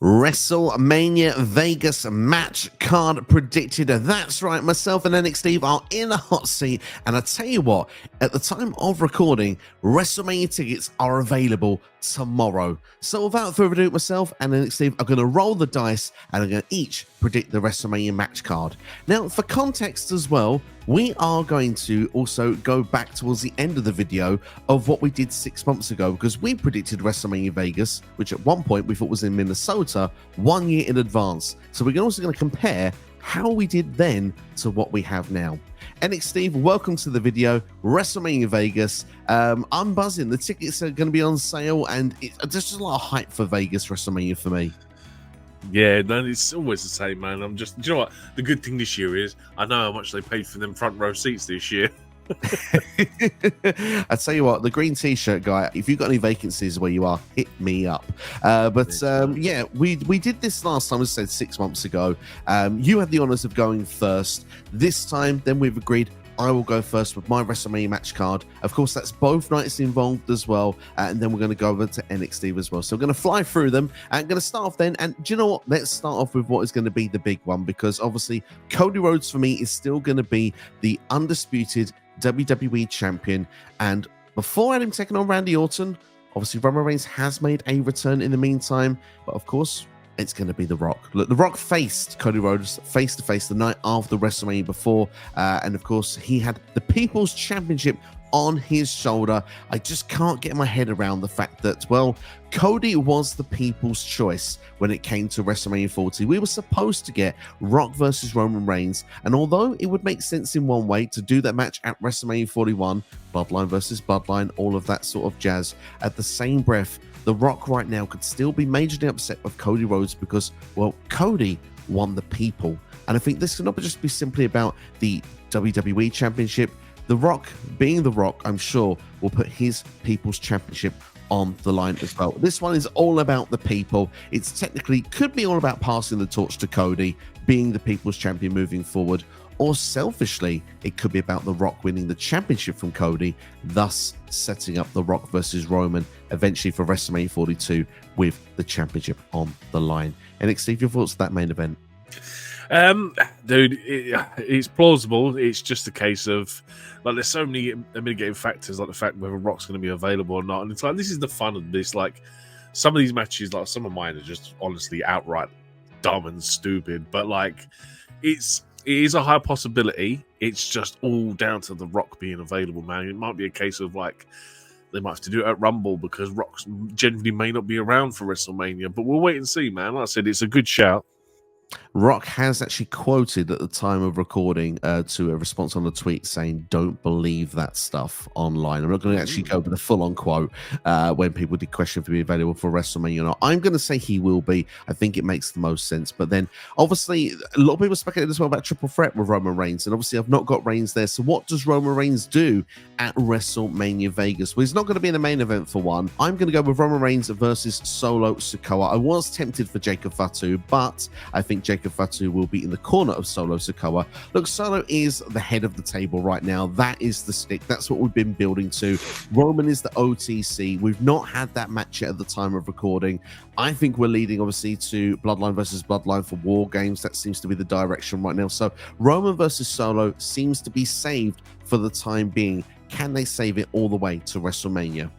WrestleMania Vegas match card predicted. That's right, myself and NXSteve are in the hot seat. And I tell you what, at the time of recording, WrestleMania tickets are available tomorrow. So without further ado, myself and NXSteve are going to roll the dice and are going to each predict the WrestleMania match card. Now, for context as well, we are going to also go back towards the end of the video of what we did 6 months ago, because we predicted WrestleMania Vegas, which at one point we thought was in Minnesota, 1 year in advance. So we're also going to compare how we did then to what we have now. NXSteve, welcome to the video. WrestleMania Vegas. I'm buzzing. The tickets are going to be on sale, and there's just a lot of hype for Vegas WrestleMania for me. Yeah, no, it's always the same, man. Do you know what? The good thing this year is I know how much they paid for them front row seats this year. I tell you what, the green t-shirt guy, if you've got any vacancies where you are, hit me up. Yeah, we did this last time, as I said, 6 months ago. You had the honors of going first. This time, then we've agreed I will go first with my WrestleMania match card. Of course, that's both nights involved as well. And then we're going to go over to NXT as well. So we're going to fly through them. And I'm going to start off then. And do you know what? Let's start off with what is going to be the big one. Because obviously, Cody Rhodes for me is still going to be the undisputed WWE champion. And before him taking on Randy Orton, obviously Roman Reigns has made a return in the meantime. But of course, it's going to be The Rock. Look, The Rock faced Cody Rhodes face-to-face the night after WrestleMania before. And of course, he had the People's Championship on his shoulder. I just can't get my head around the fact that, well, Cody was the people's choice when it came to WrestleMania 40. We were supposed to get Rock versus Roman Reigns, and although it would make sense in one way to do that match at WrestleMania 41, Bloodline versus Bloodline, all of that sort of jazz, at the same breath, The Rock right now could still be majorly upset with Cody Rhodes because, well, Cody won the people. And I think this cannot just be simply about the WWE Championship. The Rock, being The Rock, I'm sure, will put his People's Championship on the line as well. This one is all about the people. It's technically could be all about passing the torch to Cody, being the People's Champion moving forward, or selfishly, it could be about The Rock winning the championship from Cody, thus setting up The Rock versus Roman eventually for WrestleMania 42 with the championship on the line. NXT, your thoughts on that main event? Dude, it's plausible. It's just a case of, like, there's so many mitigating factors, like the fact whether Rock's going to be available or not. And it's like, this is the fun of this. Like, some of these matches, like some of mine are just honestly outright dumb and stupid. But like, it is a high possibility. It's just all down to The Rock being available, man. It might be a case of like, they might have to do it at Rumble because Rock generally may not be around for WrestleMania. But we'll wait and see, man. Like I said, it's a good shout. Rock has actually quoted at the time of recording to a response on the tweet saying, "Don't believe that stuff online." I'm not going to actually go with a full-on quote when people did question if he'd be available for WrestleMania or not. I'm going to say he will be. I think it makes the most sense. But then, obviously, a lot of people speculated as well about triple threat with Roman Reigns. And obviously, I've not got Reigns there. So what does Roman Reigns do at WrestleMania Vegas? Well, he's not going to be in the main event for one. I'm going to go with Roman Reigns versus Solo Sikoa. I was tempted for Jacob Fatu, but I think Jacob Fatu will be in the corner of Solo Sikoa. Look, Solo is the head of the table right now. That is the stick. That's what we've been building to. Roman is the OTC. We've not had that match yet at the time of recording. I think we're leading, obviously, to Bloodline versus Bloodline for War Games. That seems to be the direction right now. So Roman versus Solo seems to be saved for the time being. Can they save it all the way to WrestleMania?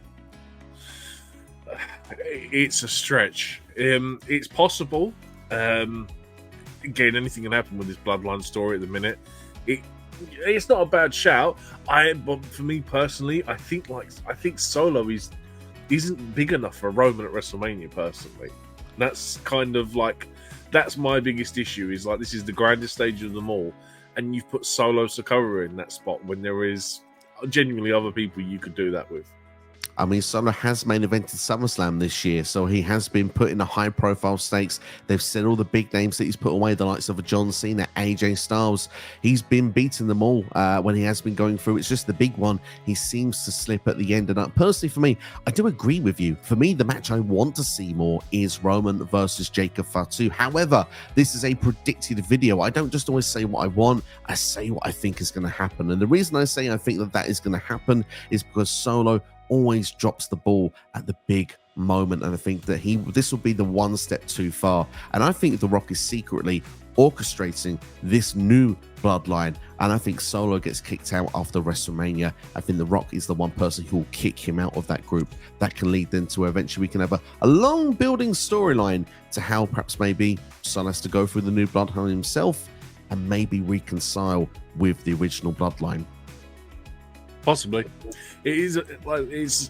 It's a stretch. It's possible. Again, anything can happen with this Bloodline story at the minute. It's not a bad shout. But for me personally, I think Solo isn't big enough for Roman at WrestleMania. Personally, that's kind of like that's my biggest issue. Is like this is the grandest stage of them all, and you've put Solo Sikoa in that spot when there is genuinely other people you could do that with. I mean, Solo has main evented SummerSlam this year, so he has been put in a high-profile stakes. They've said all the big names that he's put away, the likes of John Cena, AJ Styles. He's been beating them all when he has been going through. It's just the big one. He seems to slip at the end. And personally, for me, I do agree with you. For me, the match I want to see more is Roman versus Jacob Fatu. However, this is a predicted video. I don't just always say what I want. I say what I think is going to happen. And the reason I say I think that is going to happen is because Solo always drops the ball at the big moment, and I think that this will be the one step too far. And I think The Rock is secretly orchestrating this new bloodline, and I think Solo gets kicked out after WrestleMania. I think The Rock is the one person who will kick him out of that group. That can lead then to eventually we can have a long building storyline to how perhaps maybe Solo has to go through the new bloodline himself and maybe reconcile with the original bloodline. Possibly. It is like it's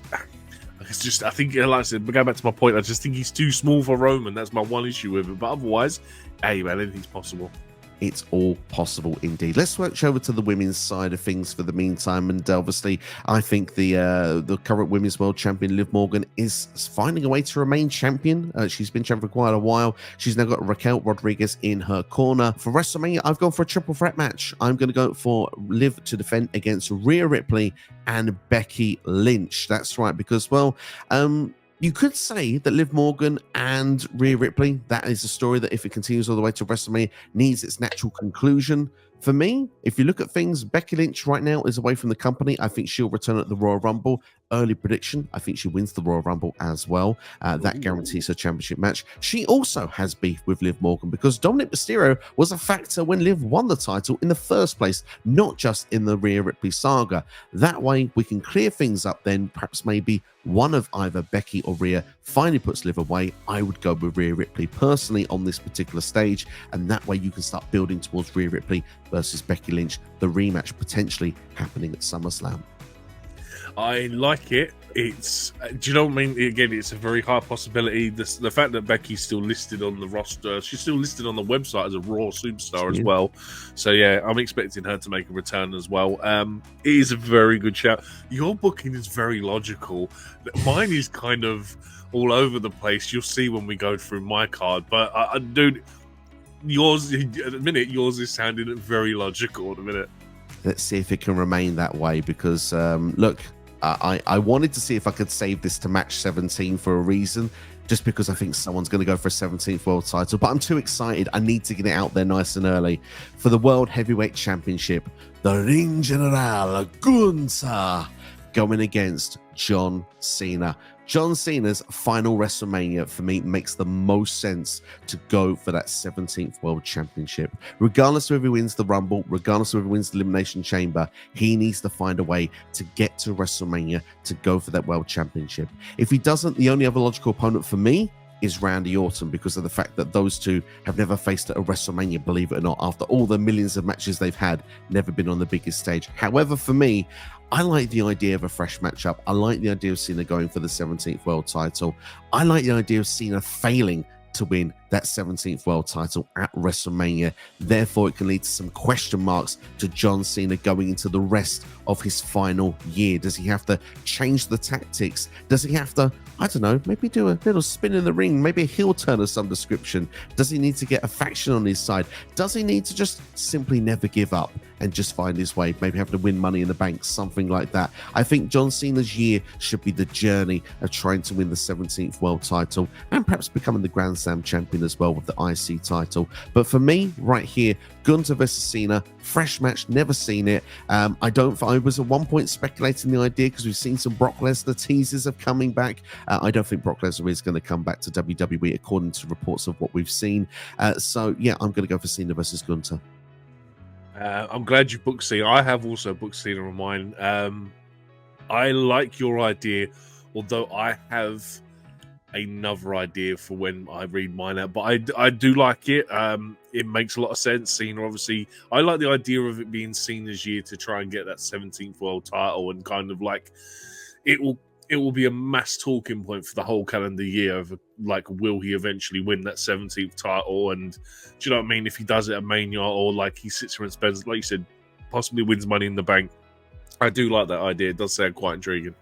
just, I think, like I said, going back to my point, I just think he's too small for Roman. That's my one issue with it. But otherwise, hey man, anything's possible. It's all possible indeed. Let's switch over to the women's side of things for the meantime. And obviously, I think the current women's world champion, Liv Morgan, is finding a way to remain champion. She's been champion for quite a while. She's now got Raquel Rodriguez in her corner. For WrestleMania, I've gone for a triple threat match. I'm going to go for Liv to defend against Rhea Ripley and Becky Lynch. That's right, because, well, you could say that Liv Morgan and Rhea Ripley, that is a story that if it continues all the way to WrestleMania, needs its natural conclusion. For me, if you look at things, Becky Lynch right now is away from the company. I think she'll return at the Royal Rumble. Early prediction, I think she wins the Royal Rumble as well. That guarantees her championship match. She also has beef with Liv Morgan because Dominic Mysterio was a factor when Liv won the title in the first place, not just in the Rhea Ripley saga. That way, we can clear things up then. Perhaps maybe one of either Becky or Rhea finally puts Liv away. I would go with Rhea Ripley personally on this particular stage, and that way you can start building towards Rhea Ripley versus Becky Lynch, the rematch potentially happening at SummerSlam. I like it. It's, do you know what I mean? Again, it's a very high possibility. The fact that Becky's still listed on the roster, she's still listed on the website as a Raw superstar as well. So yeah, I'm expecting her to make a return as well. It is a very good shout. Your booking is very logical. Mine is kind of all over the place. You'll see when we go through my card. But dude, yours at the minute, yours is sounding very logical at the minute. Let's see if it can remain that way because look, I wanted to see if I could save this to match 17 for a reason, just because I think someone's going to go for a 17th world title, but I'm too excited. I need to get it out there nice and early. For the World Heavyweight Championship, the Ring General Gunther going against John Cena. John Cena's final WrestleMania, for me, makes the most sense to go for that 17th World Championship. Regardless of if he wins the Rumble, regardless of if he wins the Elimination Chamber, he needs to find a way to get to WrestleMania to go for that World Championship. If he doesn't, the only other logical opponent for me is Randy Orton, because of the fact that those two have never faced at a WrestleMania, believe it or not, after all the millions of matches they've had, never been on the biggest stage. However, for me, I like the idea of a fresh matchup. I like the idea of Cena going for the 17th world title. I like the idea of Cena failing to win that 17th world title at WrestleMania. Therefore, it can lead to some question marks to John Cena going into the rest of his final year. Does he have to change the tactics? Does he have to, I don't know, maybe do a little spin in the ring, maybe a heel turn of some description? Does he need to get a faction on his side? Does he need to just simply never give up and just find his way, maybe have to win Money in the Bank, something like that? I think John Cena's year should be the journey of trying to win the 17th world title and perhaps becoming the Grand Slam champion as well with the IC title. But for me, right here, Gunther versus Cena, fresh match, never seen it. I was at one point speculating the idea because we've seen some Brock Lesnar teasers of coming back. I don't think Brock Lesnar is going to come back to WWE according to reports of what we've seen. So yeah, I'm going to go for Cena versus Gunther. I'm glad you booked Cena. I have also booked Cena on mine. I like your idea, although I have another idea for when I read mine out. But I do like it. It makes a lot of sense. Cena, obviously, I like the idea of it being Cena's year to try and get that 17th world title, and kind of like it will be a mass talking point for the whole calendar year of like, will he eventually win that 17th title? And do you know what I mean? If he does it at Mania, or like he sits here and spends, like you said, possibly wins Money in the Bank. I do like that idea. It does sound quite intriguing.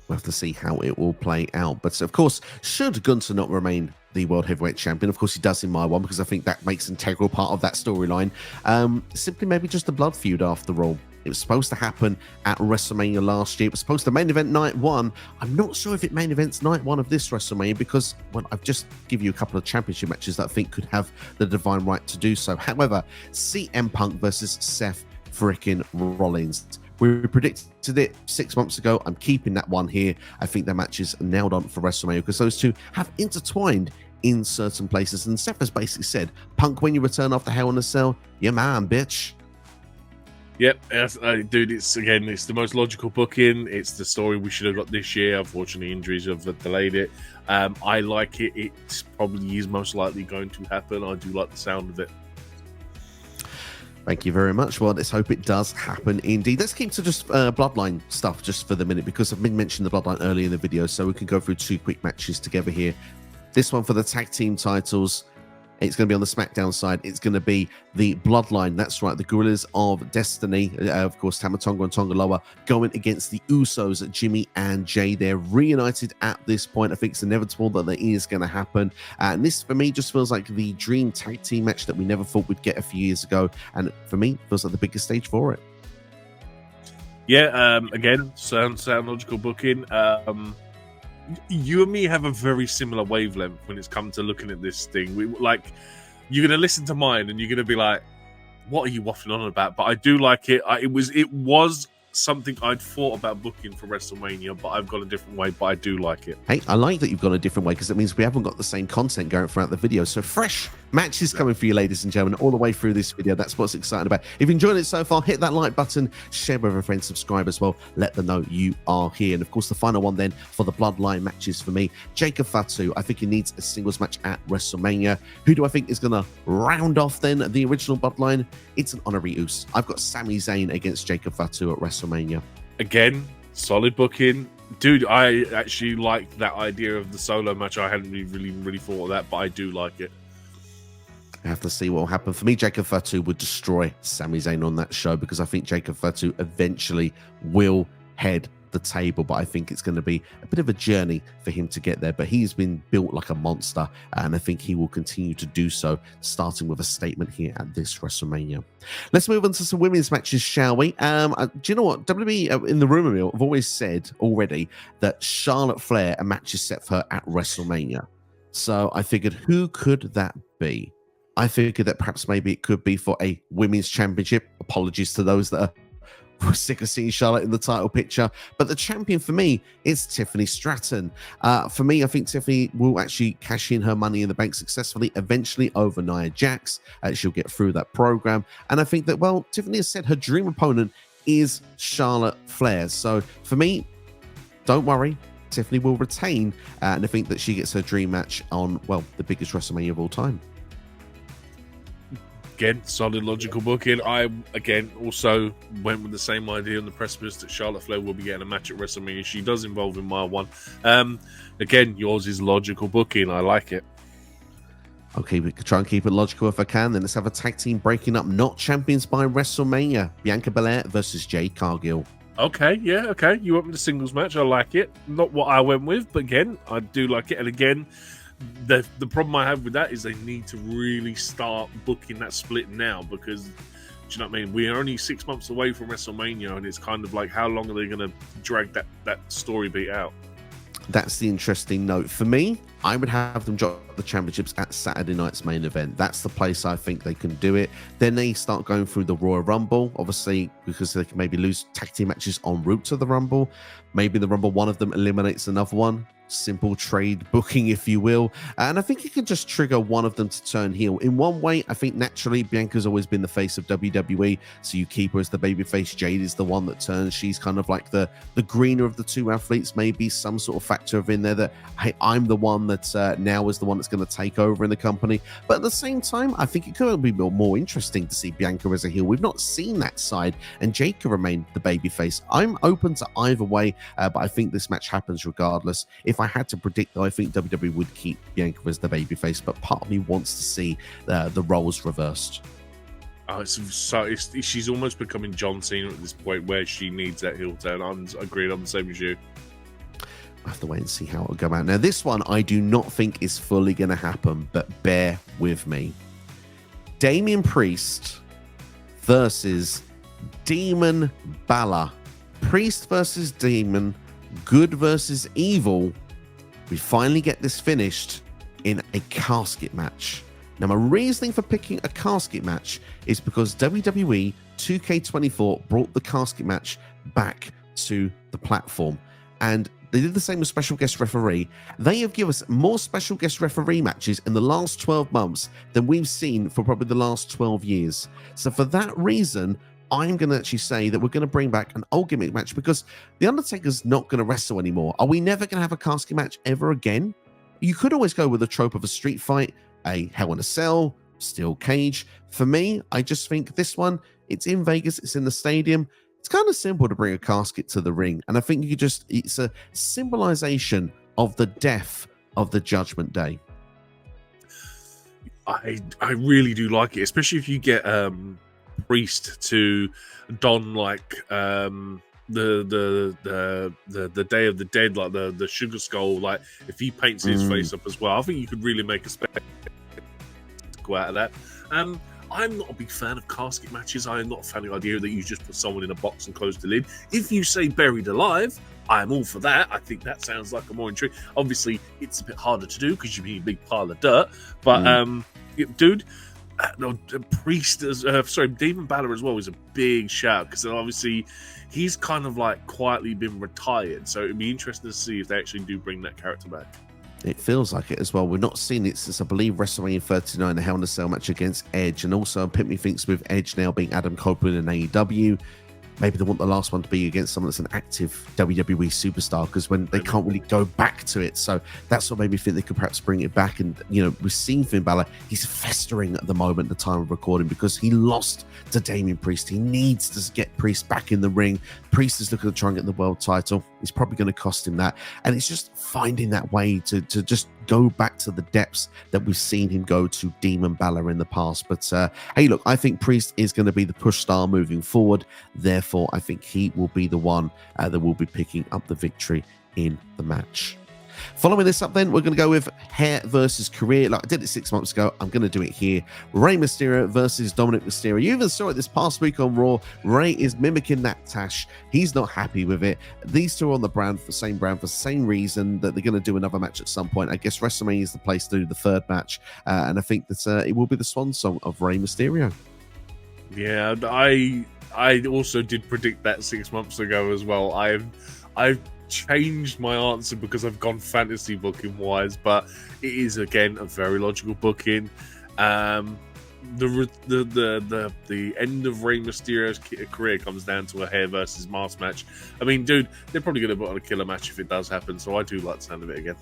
We'll have to see how it will play out. But of course, should Gunther not remain the World Heavyweight Champion, of course he does in my one, because I think that makes an integral part of that storyline. Simply maybe just a blood feud after all. It was supposed to happen at WrestleMania last year. It was supposed to main event night one. I'm not sure if it main events night one of this WrestleMania, because, well, I've just given you a couple of championship matches that I think could have the divine right to do so. However, CM Punk versus Seth Freakin Rollins. We predicted it 6 months ago. I'm keeping that one here. I think the match is nailed on for WrestleMania because those two have intertwined in certain places. And Seth has basically said, Punk, when you return after Hell in a Cell, you're man, bitch. Yep, dude, it's the most logical booking. It's the story we should have got this year. Unfortunately, injuries have delayed it. I like it. It probably is most likely going to happen. I do like the sound of it. Thank you very much. Well, let's hope it does happen indeed. Let's keep to just Bloodline stuff just for the minute because I've been mentioning the Bloodline earlier in the video, so we can go through 2 quick matches together here. This one for the tag team titles. It's going to be on the SmackDown side. It's going to be the Bloodline. That's right. The Gorillas of Destiny, of course, Tama Tonga and Tonga Loa, going against the Usos, Jimmy and Jade. They're reunited at this point. I think it's inevitable that that is going to happen. And this, for me, just feels like the dream tag team match that we never thought we'd get a few years ago. And for me, feels like the biggest stage for it. Yeah, again, sound logical booking. You and me have a very similar wavelength when it's come to looking at this thing. You're gonna listen to mine and you're gonna be like, "What are you waffling on about?" But I do like it. It was something I'd thought about booking for WrestleMania, but I've gone a different way. But I do like it. Hey, I like that you've gone a different way because it means we haven't got the same content going throughout the video. So fresh matches coming for you, ladies and gentlemen, all the way through this video. That's what's exciting about. If you enjoyed it so far, hit that like button, share with a friend, subscribe as well. Let them know you are here. And of course, the final one then for the Bloodline matches for me, Jacob Fatu. I think he needs a singles match at WrestleMania. Who do I think is going to round off then the original Bloodline? It's an honorary Uso. I've got Sami Zayn against Jacob Fatu at WrestleMania. Again, solid booking. Dude, I actually like that idea of the solo match. I hadn't really thought of that, but I do like it. I have to see what will happen. For me, Jacob Fatu would destroy Sami Zayn on that show because I think Jacob Fatu eventually will head the table, but I think it's going to be a bit of a journey for him to get there. But he's been built like a monster, and I think he will continue to do so, starting with a statement here at this WrestleMania. Let's move on to some women's matches, shall we? Do you know what? WWE, in the rumor mill, have always said already that Charlotte Flair, a match is set for her at WrestleMania. So I figured, who could that be? I figured that perhaps maybe it could be for a women's championship. Apologies to those that are sick of seeing Charlotte in the title picture, but the champion for me is Tiffany Stratton. For me, I think Tiffany will actually cash in her money in the bank successfully, eventually over Nia Jax. She'll get through that program, and I think that, well, Tiffany has said her dream opponent is Charlotte Flair. So for me, don't worry, Tiffany will retain, and I think that she gets her dream match on, well, the biggest WrestleMania of all time. Again, solid logical booking. I, again, also went with the same idea on the precipice that Charlotte Flair will be getting a match at WrestleMania. She does involve in mile one. Again, yours is logical booking. I like it. Okay, we can try and keep it logical if I can. Then let's have a tag team breaking up, not champions by WrestleMania. Bianca Belair versus Jade Cargill. Okay, yeah, okay. You went with the singles match. I like it. Not what I went with, but again, I do like it. And again, the problem I have with that is they need to really start booking that split now, because, do you know what I mean? We're only 6 months away from WrestleMania, and it's kind of like, how long are they going to drag that story beat out? That's the interesting note. For me, I would have them drop the championships at Saturday night's main event. That's the place I think they can do it. Then they start going through the Royal Rumble, obviously, because they can maybe lose tag team matches en route to the Rumble. Maybe the Rumble, one of them eliminates another one. Simple trade booking, if you will. And I think it can just trigger one of them to turn heel. In one way, I think naturally Bianca's always been the face of WWE, so you keep her as the babyface. Jade is the one that turns. She's kind of like the greener of the two athletes. Maybe some sort of factor of in there that, hey, I'm the one that now is the one that's going to take over in the company. But at the same time, I think it could be more interesting to see Bianca as a heel. We've not seen that side, and Jade can remain the babyface. I'm open to either way, but I think this match happens regardless. If I had to predict, though, I think WWE would keep Bianca as the babyface, but part of me wants to see the roles reversed. Oh, she's almost becoming John Cena at this point, where she needs that heel turn. I'm agreed. I'm the same as you. I have to wait and see how it'll go out. Now, this one I do not think is fully going to happen, but bear with me. Damian Priest versus Demon Balor. Priest versus Demon. Good versus evil. We finally get this finished in a casket match. Now, my reasoning for picking a casket match is because WWE 2K24 brought the casket match back to the platform. And they did the same with special guest referee. They have given us more special guest referee matches in the last 12 months than we've seen for probably the last 12 years. So for that reason, I'm going to actually say that we're going to bring back an old gimmick match because The Undertaker's not going to wrestle anymore. Are we never going to have a casket match ever again? You could always go with a trope of a street fight, a Hell in a Cell, steel cage. For me, I just think this one, it's in Vegas, it's in the stadium. It's kind of simple to bring a casket to the ring. And I think it's a symbolization of the death of the Judgment Day. I really do like it, especially if you get Priest to don like the Day of the Dead, like the sugar skull, like if he paints his face up as well, I think you could really make a spectacle out of that. I'm not a big fan of casket matches. I am not a fan of the idea that you just put someone in a box and close the lid. If you say buried alive, I'm all for that. I think that sounds like a more intriguing. Obviously, it's a bit harder to do because you need a big pile of dirt. But, dude, Priest, Demon Balor as well is a big shout because obviously he's kind of like quietly been retired. So it'd be interesting to see if they actually do bring that character back. It feels like it as well. We've not seen it since, I believe, WrestleMania 39, the Hell in a Cell match against Edge. And also, Pimp Me thinks with Edge now being Adam Copeland in AEW, maybe they want the last one to be against someone that's an active WWE superstar because when they can't really go back to it. So that's what made me think they could perhaps bring it back. And, you know, we've seen Finn Balor, he's festering at the moment, at the time of recording, because he lost to Damian Priest. He needs to get Priest back in the ring. Priest is looking to try and get the world title. It's probably going to cost him that. And it's just finding that way to just go back to the depths that we've seen him go to Demon Balor in the past. But hey, look, I think Priest is going to be the push star moving forward. Therefore, I think he will be the one that will be picking up the victory in the match. Following this up, then, we're going to go with hair versus career. Like I did it 6 months ago, I'm going to do it here. Rey Mysterio versus Dominic Mysterio. You even saw it this past week on Raw. Rey is mimicking that tash. He's not happy with it. These two are on the same brand for the same reason that they're going to do another match at some point. I guess WrestleMania is the place to do the third match. And I think that it will be the swan song of Rey Mysterio. Yeah, I also did predict that 6 months ago as well. I've changed my answer because I've gone fantasy booking wise, but it is again a very logical booking. The end of Rey Mysterio's career comes down to a hair versus mask match. I mean, dude, they're probably going to put on a killer match if it does happen. So I do like the sound of it again.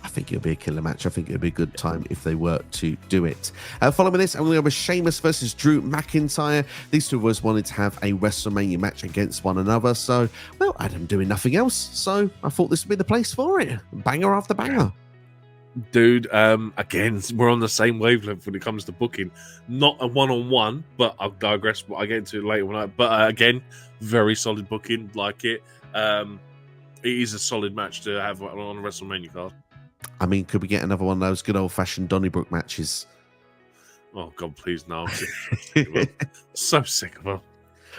I think it'll be a killer match. I think it'll be a good time if they were to do it. Following this, I'm going to go with Sheamus versus Drew McIntyre. These two of us wanted to have a WrestleMania match against one another. So, well, Adam doing nothing else. So I thought this would be the place for it. Banger after banger. Dude, again, we're on the same wavelength when it comes to booking. Not a one-on-one, but I'll digress. I'll get into it later. But again, very solid booking. Like it. It is a solid match to have on a WrestleMania card. I mean, could we get another one of those good old-fashioned Donnybrook matches? Oh, God, please, no. So sick of them.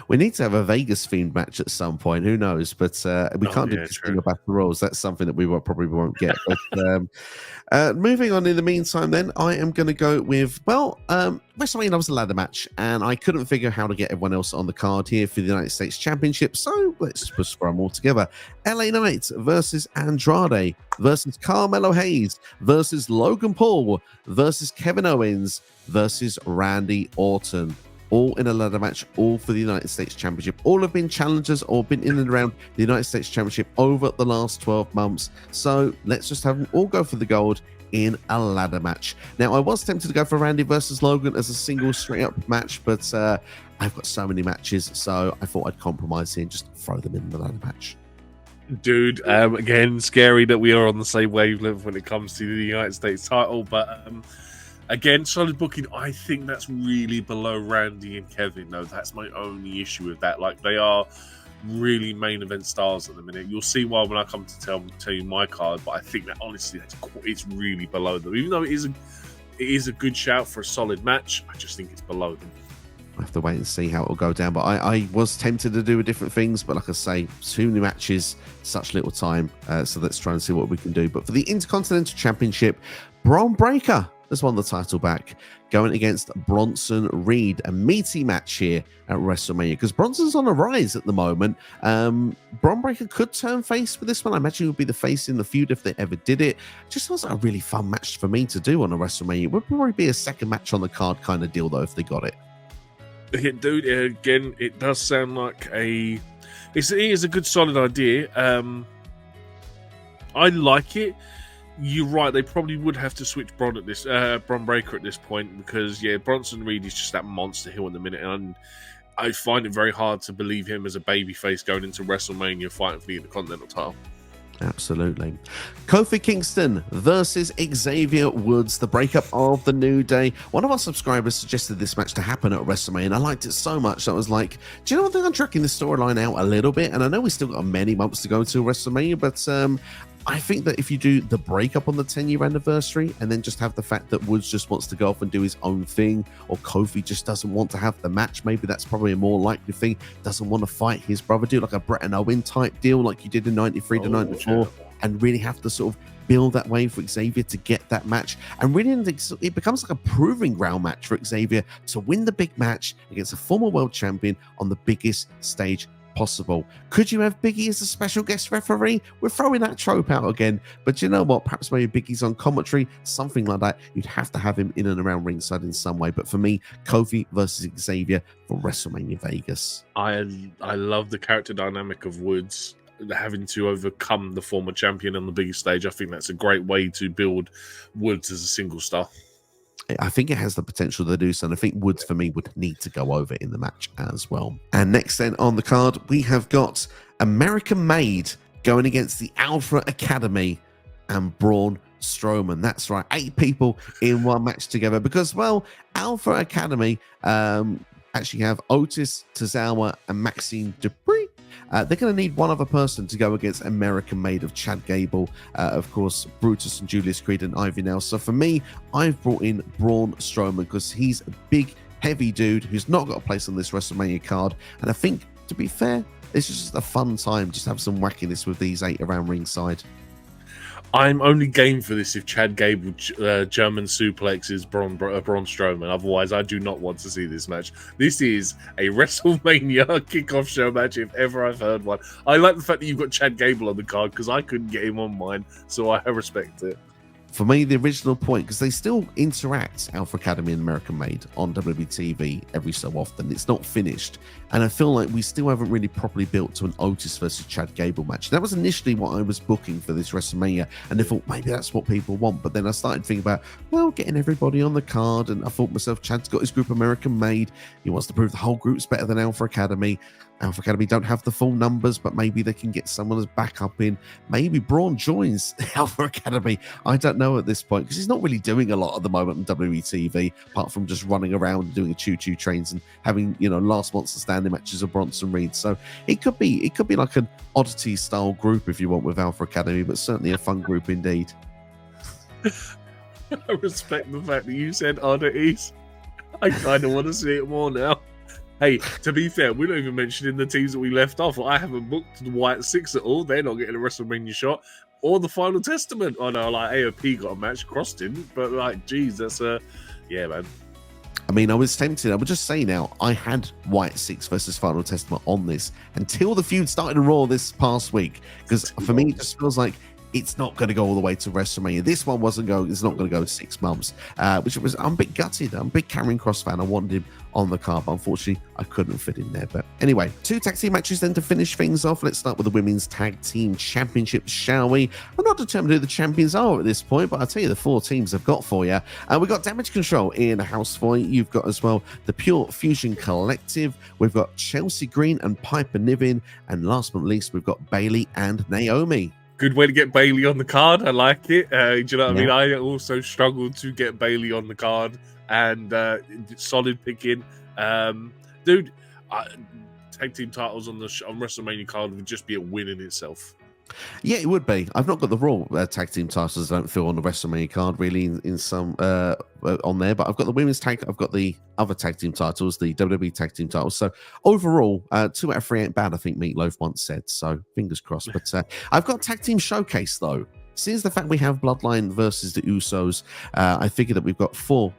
We need to have a Vegas-themed match at some point. Who knows? But we can't do this thing about the Rolls. That's something that we probably won't get. But moving on in the meantime, then, I am going to go with, WrestleMania was a ladder match, and I couldn't figure out how to get everyone else on the card here for the United States Championship, so let's just throw them all together. LA Knight versus Andrade versus Carmelo Hayes versus Logan Paul versus Kevin Owens versus Randy Orton. All in a ladder match, all for the United States Championship. All have been challengers or been in and around the United States Championship over the last 12 months. So let's just have them all go for the gold in a ladder match. Now, I was tempted to go for Randy versus Logan as a single straight-up match, but I've got so many matches, so I thought I'd compromise here and just throw them in the ladder match. Dude, again, scary that we are on the same wavelength when it comes to the United States title, but... Again, solid booking. I think that's really below Randy and Kevin, though. That's my only issue with that. Like, they are really main event stars at the minute. You'll see why when I come to tell you my card, but I think that honestly, it's really below them. Even though it is a good shout for a solid match, I just think it's below them. I have to wait and see how it will go down. But I was tempted to do different things, but like I say, too many matches, such little time. So let's try and see what we can do. But for the Intercontinental Championship, Braun Breaker has won the title back, going against Bronson Reed. A meaty match here at WrestleMania because Bronson's on a rise at the moment. Bron Breakker could turn face for this one. I imagine he would be the face in the feud if they ever did it. Just sounds like a really fun match for me to do on a WrestleMania. It would probably be a second match on the card kind of deal, though, if they got it. Yeah, dude, again, it does sound like it is a good, solid idea. I like it. You're right. They probably would have to switch Bron Breakker at this point because Bronson Reed is just that monster heel in the minute, and I find it very hard to believe him as a babyface going into WrestleMania fighting for the Intercontinental title. Absolutely. Kofi Kingston versus Xavier Woods, the breakup of the New Day. One of our subscribers suggested this match to happen at WrestleMania, and I liked it so much that I was like, do you know what? I'm tracking the storyline out a little bit, and I know we still got many months to go to WrestleMania, but I think that if you do the breakup on the 10-year anniversary and then just have the fact that Woods just wants to go off and do his own thing, or Kofi just doesn't want to have the match, maybe that's probably a more likely thing, doesn't want to fight his brother, do like a Bret and Owen type deal like you did in 93 to 94, and really have to sort of build that way for Xavier to get that match. And really, it becomes like a proving ground match for Xavier to win the big match against a former world champion on the biggest stage possible. Could you have Biggie as a special guest referee? We're throwing that trope out again, but you know what? Perhaps maybe Biggie's on commentary, something like that. You'd have to have him in and around ringside in some way. But for me, Kofi versus Xavier for WrestleMania Vegas. I love the character dynamic of Woods having to overcome the former champion on the biggest stage. I think that's a great way to build Woods as a single star. I think it has the potential to do so, and I think Woods, for me, would need to go over in the match as well. And next then on the card, we have got American Made going against the Alpha Academy and Braun Strowman. That's right, 8 people in one match together because, well, Alpha Academy actually have Otis, Tozawa, and Maxine Dupree. They're going to need one other person to go against American Made of Chad Gable, of course, Brutus and Julius Creed and Ivy Nell. So for me, I've brought in Braun Strowman because he's a big, heavy dude who's not got a place on this WrestleMania card. And I think, to be fair, it's just a fun time just to have some wackiness with these 8 around ringside. I'm only game for this if Chad Gable German suplexes Braun Strowman. Otherwise, I do not want to see this match. This is a WrestleMania kickoff show match if ever I've heard one. I like the fact that you've got Chad Gable on the card because I couldn't get him on mine, so I respect it. For me, the original point, because they still interact, Alpha Academy and American Made, on WWE TV every so often. It's not finished. And I feel like we still haven't really properly built to an Otis versus Chad Gable match. That was initially what I was booking for this WrestleMania. And I thought, maybe that's what people want. But then I started thinking about, well, getting everybody on the card. And I thought myself, Chad's got his group American Made. He wants to prove the whole group's better than Alpha Academy. Alpha Academy don't have the full numbers, but maybe they can get someone as backup in. Maybe Braun joins Alpha Academy. I don't know at this point because he's not really doing a lot at the moment on WWE TV, apart from just running around and doing a choo-choo trains and having, last monster standing matches of Bronson Reed. So it could be like an oddity style group if you want with Alpha Academy, but certainly a fun group indeed. I respect the fact that you said oddities. I kind of want to see it more now. Hey, to be fair, we're not even mentioning the teams that we left off. I haven't booked the White Six at all. They're not getting a WrestleMania shot. Or the Final Testament. I know, like, AOP got a match, Cross didn't. But, like, geez, that's yeah, man. I mean, I was tempted. I would just say now, I had White Six versus Final Testament on this until the feud started to roll this past week. Because for me, it just feels like it's not going to go all the way to WrestleMania. This one it's not going to go 6 months, I'm a bit gutted. I'm a big Cameron Cross fan. I wanted him on the card, but unfortunately, I couldn't fit in there. But anyway, 2 tag team matches then to finish things off. Let's start with the Women's Tag Team Championship, shall we? I'm not determined who the champions are at this point, but I'll tell you the 4 teams I've got for you. We've got Damage Control in the house for you. You've got as well the Pure Fusion Collective. We've got Chelsea Green and Piper Niven. And last but not least, we've got Bayley and Naomi. Good way to get Bayley on the card. I like it. Do you know what I mean? I also struggled to get Bayley on the card, and solid picking. Dude, tag team titles on WrestleMania card would just be a win in itself. Yeah, it would be. I've not got the Raw tag team titles. I don't feel on the WrestleMania card really in some on there, but I've got the women's tag. I've got the other tag team titles, the WWE tag team titles. So overall, 2 out of 3 ain't bad. I think Meatloaf once said. So fingers crossed. But I've got tag team showcase though. since the fact we have Bloodline versus the Usos, I figured that we've got four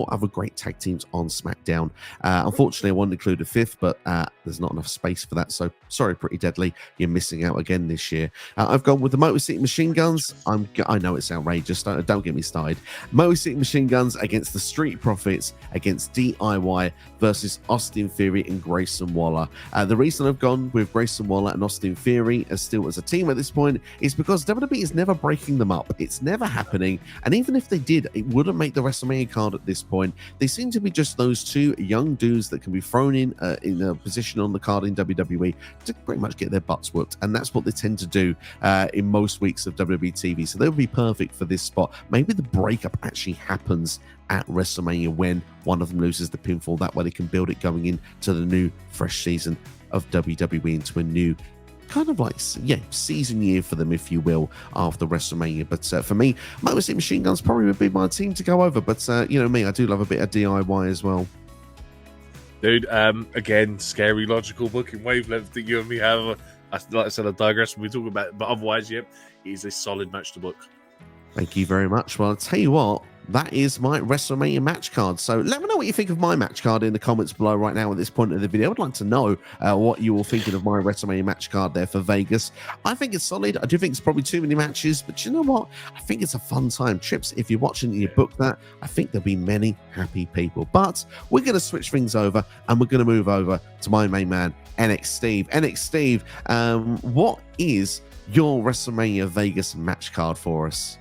other great tag teams on SmackDown. Unfortunately, I won't include a fifth, but there's not enough space for that. So sorry, Pretty Deadly, you're missing out again this year. I've gone with the Motor City Machine Guns. I know it's outrageous. Don't get me started. Motor City Machine Guns against the Street Profits against DIY versus Austin Theory and Grayson Waller. The reason I've gone with Grayson Waller and Austin Theory as a team at this point is because WWE is never breaking them up. It's never happening. And even if they did, it wouldn't make the WrestleMania card at this point. They seem to be just those two young dudes that can be thrown in a position on the card in WWE to pretty much get their butts whooped, and that's what they tend to do in most weeks of WWE TV. So they would be perfect for this spot. Maybe the breakup actually happens at WrestleMania when one of them loses the pinfall. That way they can build it going into the new fresh season of WWE, into a new kind of like, season year for them, if you will, after WrestleMania. But for me, Motor City Machine Guns probably would be my team to go over. But you know me, I do love a bit of DIY as well. Dude, again, scary logical booking wavelength that you and me have. Like I said, I digress when we talk about it, but otherwise, yep, it is a solid match to book. Thank you very much. Well, I'll tell you what, that is my WrestleMania match card. So let me know what you think of my match card in the comments below right now at this point of the video. I would like to know what you all thinking of my WrestleMania match card there for Vegas. I think it's solid. I do think it's probably too many matches, but you know what? I think it's a fun time. Trips, if you're watching and you book that, I think there'll be many happy people. But we're going to switch things over and we're going to move over to my main man, NXSteve. NXSteve, what is your WrestleMania Vegas match card for us?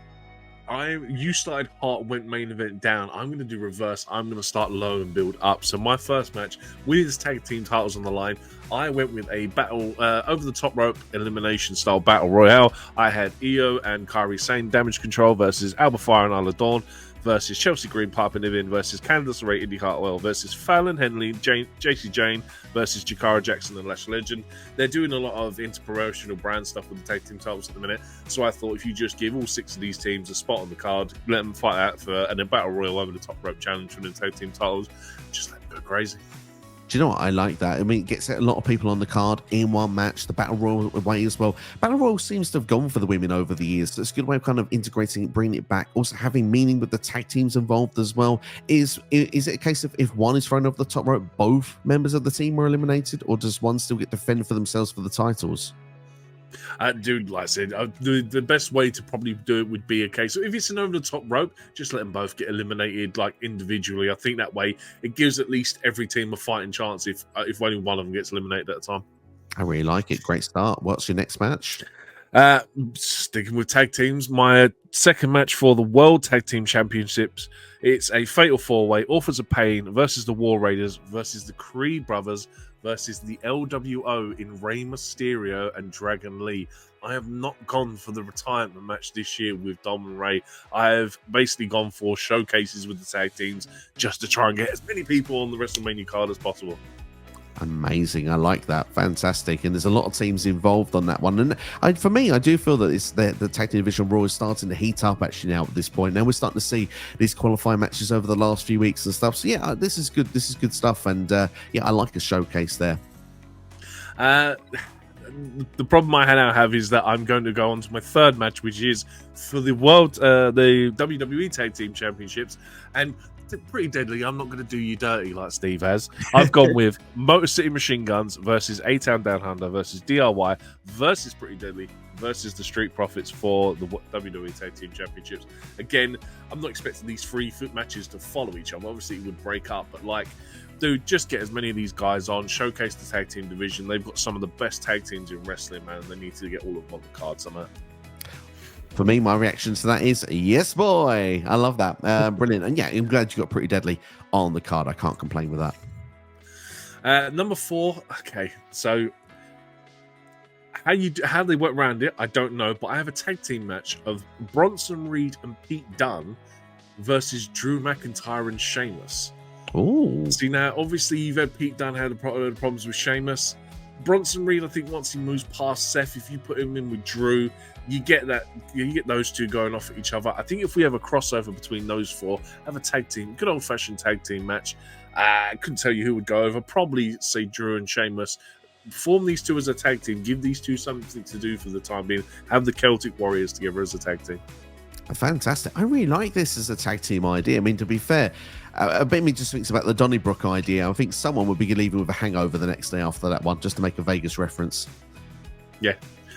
You started hot, went main event down. I'm going to do reverse. I'm going to start low and build up. So my first match with his tag team titles on the line, I went with a battle over the top rope elimination style battle royale. I had Io and Kairi Sane Damage Control versus Alba Fire and Isla Dawn versus Chelsea Green, Piper Niven versus Candice LeRae, Indy Hartwell versus Fallon Henley, JC Jane versus Jakara Jackson and Lash Legend. They're doing a lot of interpromotional brand stuff with the tag team titles at the minute, so I thought if you just give all 6 of these teams a spot on the card, let them fight out for a battle royal over the top rope challenge for the tag team titles, just let them go crazy. Do you know what? I like that. I mean, it gets a lot of people on the card in one match. The Battle Royal way as well. Battle Royal seems to have gone for the women over the years. So it's a good way of kind of integrating it, bringing it back. Also having meaning with the tag teams involved as well. Is it a case of if one is thrown over the top rope, both members of the team are eliminated? Or does one still get to fend for themselves for the titles? Dude, like I said, the best way to probably do it would be a case of if it's an over the top rope, just let them both get eliminated like individually. I think that way it gives at least every team a fighting chance if only one of them gets eliminated at a time. I really like it. Great start. What's your next match? Sticking with tag teams, my second match for the World Tag Team Championships. It's a fatal 4-way: Authors of Pain versus the War Raiders versus the Creed Brothers versus the LWO in Rey Mysterio and Dragon Lee. I have not gone for the retirement match this year with Dom and Ray. I have basically gone for showcases with the tag teams just to try and get as many people on the WrestleMania card as possible. Amazing. I like that. Fantastic. And there's a lot of teams involved on that one. And for me, I do feel that it's the tag team division Raw is starting to heat up actually now at this point. Now we're starting to see these qualifying matches over the last few weeks and stuff. So yeah, this is good. This is good stuff. And yeah, I like a showcase there. The problem I now have is that I'm going to go on to my third match, which is for the the WWE Tag Team Championships. And Pretty Deadly, I'm not going to do you dirty like Steve has. I've gone with Motor City Machine Guns versus A-Town Down Under versus DIY versus Pretty Deadly versus the Street Profits for the WWE Tag Team Championships. Again, I'm not expecting these 3 matches to follow each other. Obviously, it would break up, but like, dude, just get as many of these guys on, showcase the tag team division. They've got some of the best tag teams in wrestling, man, and they need to get all of them on the card somehow. For me, my reaction to that is, yes, boy. I love that. Brilliant. And yeah, I'm glad you got Pretty Deadly on the card. I can't complain with that. Number 4. Okay, so how they went around it, I don't know, but I have a tag team match of Bronson Reed and Pete Dunne versus Drew McIntyre and Sheamus. Oh, see, now obviously you've had Pete Dunne had problems with Sheamus. Bronson Reed, I think once he moves past Seth, if you put him in with Drew, you get those two going off at each other. I think if we have a crossover between those 4, have a tag team, good old fashioned tag team match. I couldn't tell you who would go over. Probably say Drew and Sheamus. form these two as a tag team. Give these two something to do for the time being. Have the Celtic Warriors together as a tag team. Fantastic. I really like this as a tag team idea. I mean, to be fair, a bit of me just thinks about the Donnybrook idea. I think someone would be leaving with a hangover the next day after that one, just to make a Vegas reference. Yeah.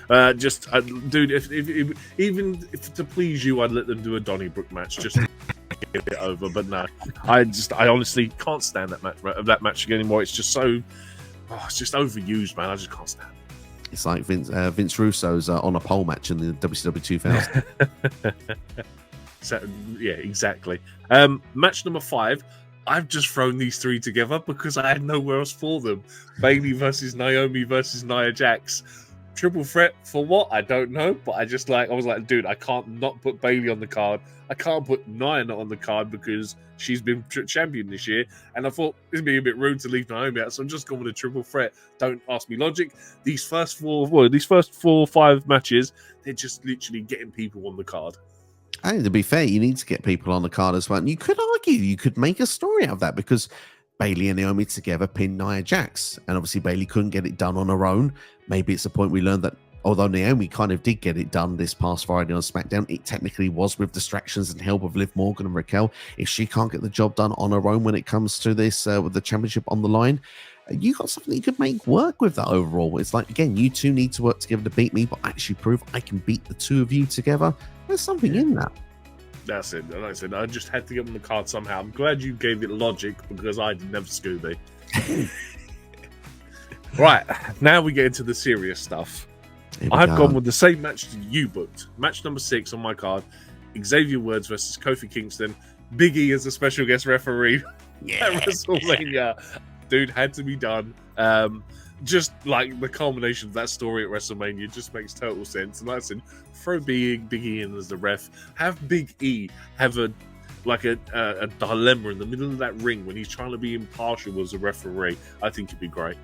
Dude, even if to please you, I'd let them do a Donnybrook match just to get it over. But no, I honestly can't stand that match anymore. It's just so, it's just overused, man. I just can't stand it. It's like Vince Russo's on a pole match in the WCW 2000. So, yeah, exactly. Match number 5. I've just thrown these three together because I had nowhere else for them. Bayley versus Naomi versus Nia Jax. Triple threat for what? I don't know. But I was like, dude, I can't not put Bayley on the card. I can't put Nia not on the card because she's been champion this year. And I thought it'd be a bit rude to leave Naomi out. So I'm just going with a triple threat. Don't ask me logic. These first 4 or 5 matches, they're just literally getting people on the card. And to be fair, you need to get people on the card as well. And you could argue, you could make a story out of that because Bayley and Naomi together pinned Nia Jax. And obviously Bayley couldn't get it done on her own. Maybe it's a point we learned that although Naomi kind of did get it done this past Friday on SmackDown, it technically was with distractions and help of Liv Morgan and Raquel. If she can't get the job done on her own when it comes to this with the championship on the line, you got something that you could make work with that overall. It's like, again, you two need to work together to beat me, but actually prove I can beat the two of you together. There's something in that. That's it. Like I said, I just had to get on the card somehow. I'm glad you gave it logic because I didn't have Scooby. Right, now we get into the serious stuff. I've gone with the same match that you booked. Match number 6 on my card. Xavier Woods versus Kofi Kingston. Big E as a special guest referee at WrestleMania. Dude, had to be done. Just like the culmination of that story at WrestleMania just makes total sense. And like I said, throw Big E in as the ref. Have Big E have a dilemma in the middle of that ring when he's trying to be impartial as a referee. I think it'd be great.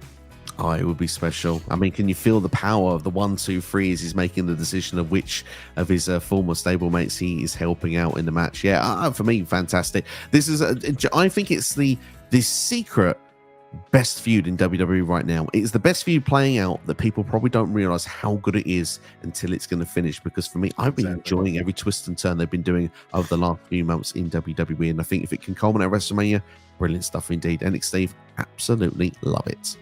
Oh, it would be special. I mean, can you feel the power of the 1, 2, 3 as he's making the decision of which of his former stablemates he is helping out in the match? Yeah, for me, fantastic. This is, I think it's the secret best feud in WWE right now. It's the best feud playing out that people probably don't realize how good it is until it's going to finish. Because for me, I've been enjoying every twist and turn they've been doing over the last few months in WWE. And I think if it can culminate at WrestleMania, brilliant stuff indeed. NXSteve, absolutely love it.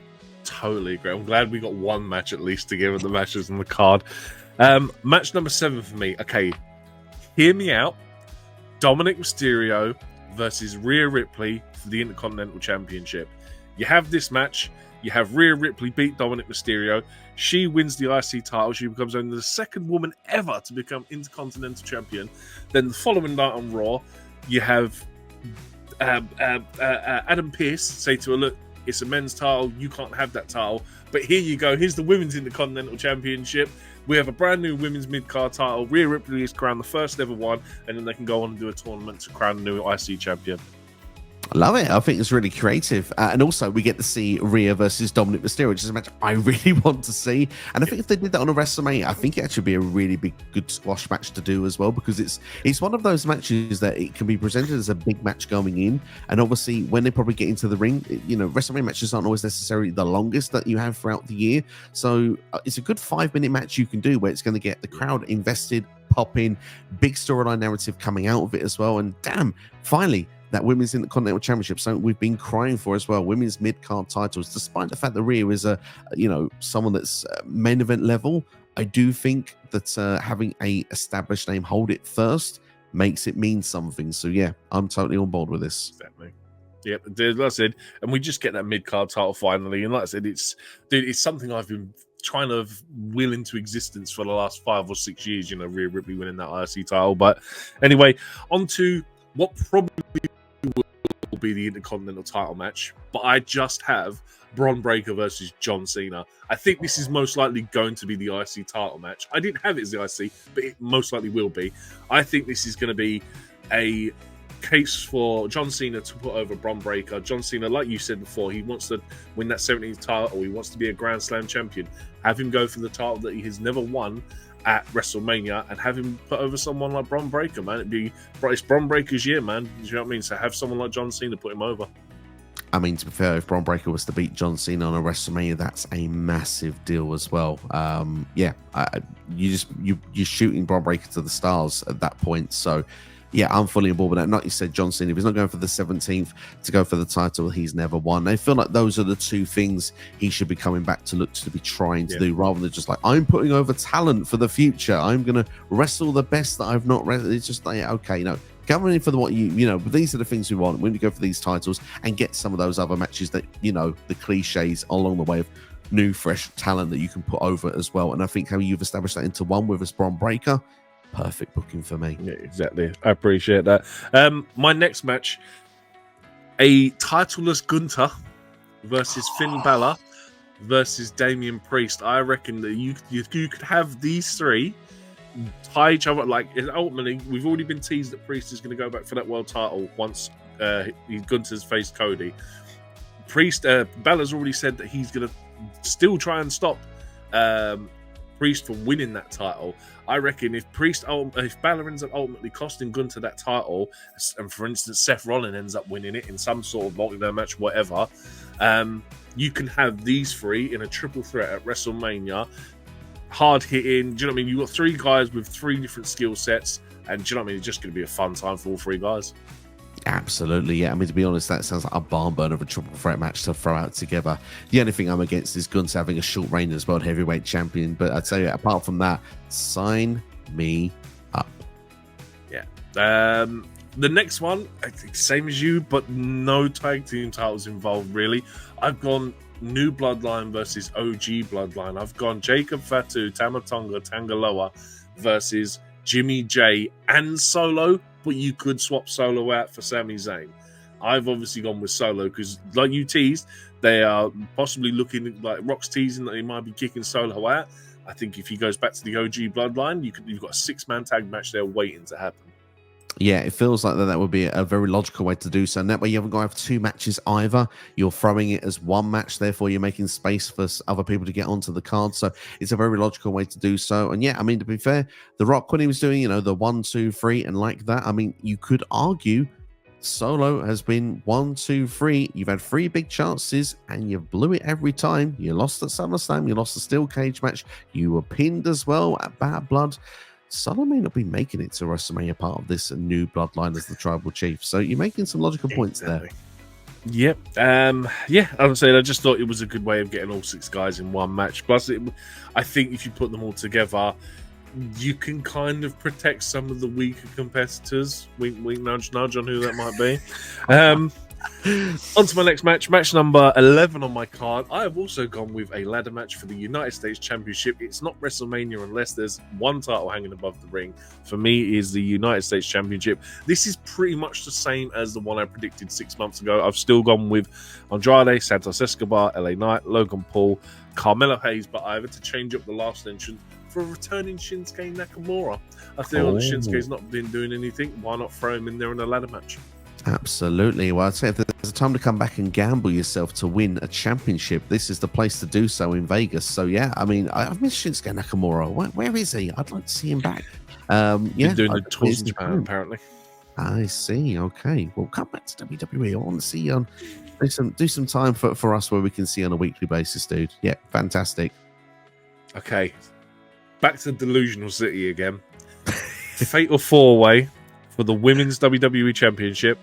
Totally agree. I'm glad we got one match at least to give the matches on the card. Match number 7 for me. Okay, hear me out. Dominic Mysterio versus Rhea Ripley for the Intercontinental Championship. You have this match. You have Rhea Ripley beat Dominic Mysterio. She wins the IC title. She becomes only the second woman ever to become Intercontinental Champion. Then the following night on Raw, you have Adam Pearce say to her, look, it's a men's title. You can't have that title. But here you go. Here's the women's Intercontinental Championship. We have a brand new women's mid-card title. Rhea Ripley is crowned the first ever one. And then they can go on and do a tournament to crown a new IC champion. I love it. I think it's really creative. And also, we get to see Rhea versus Dominic Mysterio, which is a match I really want to see. And I think if they did that on a WrestleMania, I think it actually be a really good squash match to do as well, because it's one of those matches that it can be presented as a big match going in. And obviously, when they probably get into the ring, WrestleMania matches aren't always necessarily the longest that you have throughout the year. So it's a good 5-minute match you can do where it's going to get the crowd invested, pop in, big storyline narrative coming out of it as well. And damn, finally, that Women's Intercontinental Championship, something we've been crying for as well. Women's mid-card titles, despite the fact that Rhea is someone that's main event level. I do think that having a established name hold it first makes it mean something. So yeah, I'm totally on board with this. Exactly. Yep, like I said, and we just get that mid-card title finally. And like I said, it's something I've been trying to will into existence for the last 5 or 6 years. Rhea Ripley winning that IC title. But anyway, on to what probably will be the Intercontinental title match, but I just have Bron Breakker versus John Cena. I think this is most likely going to be the IC title match. I didn't have it as the IC, but it most likely will be. I think this is going to be a case for John Cena to put over Bron Breakker. John Cena, like you said before, he wants to win that 17th title. He wants to be a Grand Slam champion. Have him go for the title that he has never won at WrestleMania and have him put over someone like Bron Breakker, man. It's Bron Breakker's year, man. Do you know what I mean? So have someone like John Cena put him over. I mean, to be fair, if Braun Breaker was to beat John Cena on a WrestleMania, that's a massive deal as well. You're shooting Braun Breaker to the stars at that point. So, yeah, I'm fully on board with that. Like you said, John Cena, if he's not going for the 17th to go for the title, he's never won. I feel like those are the two things he should be coming back to look to be trying to do, rather than just like, I'm putting over talent for the future. I'm going to wrestle the best that I've not wrestled. It's just like, okay, no. Come in for what but these are the things we want. We need to go for these titles and get some of those other matches that, the cliches along the way of new, fresh talent that you can put over as well. And I think how you've established that into one with a Braun Breaker, perfect booking for me. Yeah, exactly. I appreciate that. My next match, a titleless Gunther versus Finn Balor versus Damian Priest. I reckon that you could have these three tie each other. Like, ultimately, we've already been teased that Priest is going to go back for that world title once Gunther's faced Cody. Balor's already said that he's going to still try and stop Priest from winning that title. I reckon if Balor ends up ultimately costing Gunther that title, and for instance Seth Rollins ends up winning it in some sort of multi-man match, whatever, you can have these three in a triple threat at WrestleMania. Hard hitting, do you know what I mean? You've got three guys with three different skill sets, and do you know what I mean? It's just going to be a fun time for all three guys. Absolutely, yeah. I mean, to be honest, that sounds like a barn burner of a triple threat match to throw out together. The only thing I'm against is Gunther having a short reign as world heavyweight champion. But I'd say, apart from that, sign me up. Yeah. The next one, I think same as you, but no tag team titles involved, really. I've gone New Bloodline versus OG Bloodline. I've gone Jacob Fatu, Tama Tonga, Tangaloa versus Jimmy J and Solo, but you could swap Solo out for Sami Zayn. I've obviously gone with Solo because, like you teased, they are possibly looking like Rock's teasing that he might be kicking Solo out. I think if he goes back to the OG Bloodline, you've got a 6-man tag match there waiting to happen. Yeah, it feels like that would be a very logical way to do so. And that way you haven't got to have two matches either. You're throwing it as one match, therefore you're making space for other people to get onto the card. So it's a very logical way to do so. And yeah, I mean, to be fair, The Rock, when he was doing, the 1, 2, 3 and like that, I mean, you could argue Solo has been 1, 2, 3. You've had 3 big chances and you blew it every time. You lost at SummerSlam. You lost the steel cage match. You were pinned as well at Bad Blood. Solo may not be making it to WrestleMania part of this new Bloodline as the Tribal Chief. So you're making some logical points there. Yep. I'm saying I just thought it was a good way of getting all 6 guys in one match. Plus, I think if you put them all together, you can kind of protect some of the weaker competitors. Wink, wink, nudge, nudge on who that might be. On to my next match, match number 11 on my card. I have also gone with a ladder match for the United States Championship. It's not WrestleMania unless there's one title hanging above the ring. For me, is the United States Championship. This is pretty much the same as the one I predicted 6 months ago. I've still gone with Andrade, Santos Escobar, LA Knight, Logan Paul, Carmelo Hayes, but I had to change up the last entrance for a returning Shinsuke Nakamura. I feel that Shinsuke's not been doing anything. Why not throw him in there in a ladder match? Absolutely. Well, I'd say if there's a time to come back and gamble yourself to win a championship, this is the place to do so in Vegas. So, yeah, I mean, I've missed Shinsuke Nakamura. Where is he? I'd like to see him back. He's doing the tours in Japan, apparently. I see. Okay. Well, come back to WWE. I want to see do some time for us where we can see on a weekly basis, dude. Yeah, fantastic. Okay. Back to Delusional City again. Fatal 4-way for the Women's WWE Championship.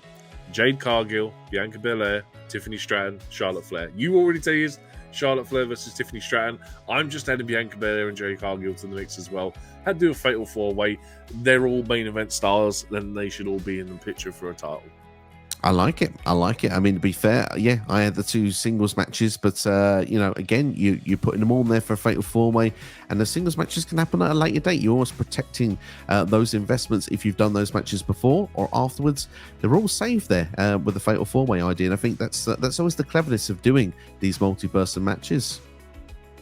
Jade Cargill, Bianca Belair, Tiffany Stratton, Charlotte Flair. You already teased Charlotte Flair versus Tiffany Stratton. I'm just adding Bianca Belair and Jade Cargill to the mix as well. Had to do a Fatal 4-way. They're all main event stars, then they should all be in the picture for a title. I like it. I mean, to be fair, yeah, I had the 2 singles matches, but again, you're putting them all in there for a Fatal 4-way, and the singles matches can happen at a later date. You're always protecting those investments if you've done those matches before or afterwards. They're all saved there with the Fatal 4-way idea, and I think that's always the cleverness of doing these multi-person matches.